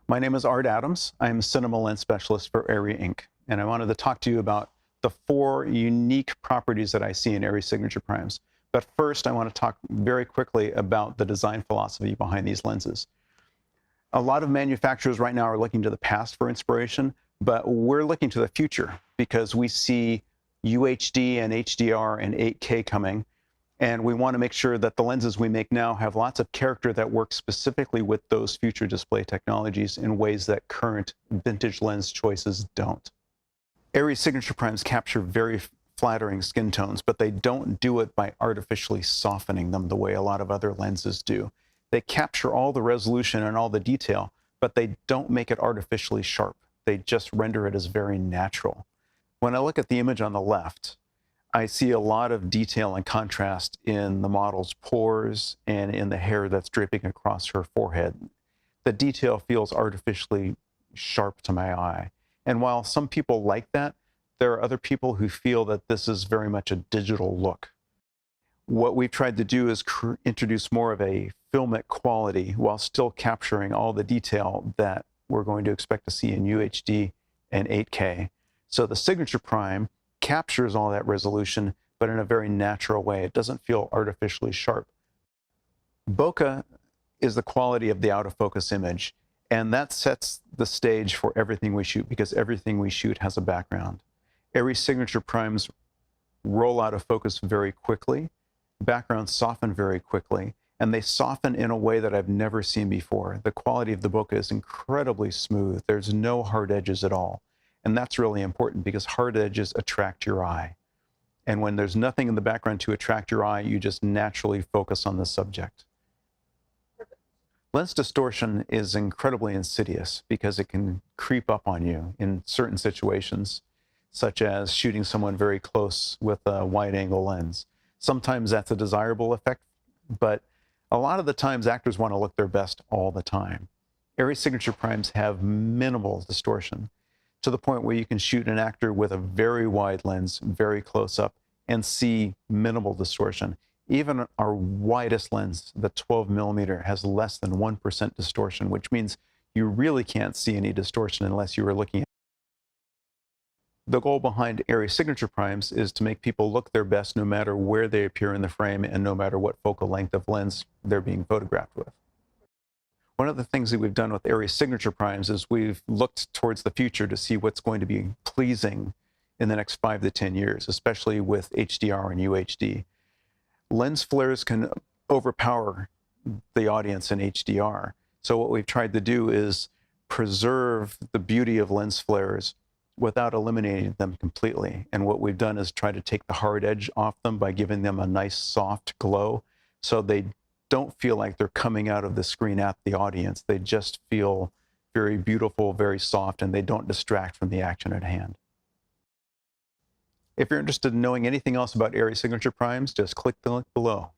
My name is Art Adams. I'm Cinema Lens Specialist for ARRI Inc. And I wanted to talk to you about the 4 unique properties that I see in ARRI Signature Primes. But first, I want to talk very quickly about the design philosophy behind these lenses. A lot of manufacturers right now are looking to the past for inspiration, but we're looking to the future because we see UHD and HDR and 8K coming. And we want to make sure that the lenses we make now have lots of character that works specifically with those future display technologies in ways that current vintage lens choices don't. ARRI Signature Primes capture very flattering skin tones, but they don't do it by artificially softening them the way a lot of other lenses do. They capture all the resolution and all the detail, but they don't make it artificially sharp. They just render it as very natural. When I look at the image on the left, I see a lot of detail and contrast in the model's pores and in the hair that's draping across her forehead. The detail feels artificially sharp to my eye. And while some people like that, there are other people who feel that this is very much a digital look. What we've tried to do is introduce more of a filmic quality while still capturing all the detail that we're going to expect to see in UHD and 8K. So the Signature Prime captures all that resolution, but in a very natural way. It doesn't feel artificially sharp. Bokeh is the quality of the out-of-focus image, and that sets the stage for everything we shoot because everything we shoot has a background. ARRI Signature Primes roll out of focus very quickly, backgrounds soften very quickly, and they soften in a way that I've never seen before. The quality of the bokeh is incredibly smooth. There's no hard edges at all. And that's really important because hard edges attract your eye. And when there's nothing in the background to attract your eye, you just naturally focus on the subject. Lens distortion is incredibly insidious because it can creep up on you in certain situations, such as shooting someone very close with a wide-angle lens. Sometimes that's a desirable effect, but a lot of the times actors want to look their best all the time. ARRI Signature Primes have minimal distortion, to the point where you can shoot an actor with a very wide lens, very close up, and see minimal distortion. Even our widest lens, the 12mm, has less than 1% distortion, which means you really can't see any distortion unless you were looking at it. The goal behind ARRI Signature Primes is to make people look their best no matter where they appear in the frame and no matter what focal length of lens they're being photographed with. One of the things that we've done with ARRI Signature Primes is we've looked towards the future to see what's going to be pleasing in the next 5 to 10 years, especially with HDR and UHD. Lens flares can overpower the audience in HDR. So what we've tried to do is preserve the beauty of lens flares without eliminating them completely. And what we've done is try to take the hard edge off them by giving them a nice soft glow so they don't feel like they're coming out of the screen at the audience. They just feel very beautiful, very soft, and they don't distract from the action at hand. If you're interested in knowing anything else about ARRI Signature Primes, just click the link below.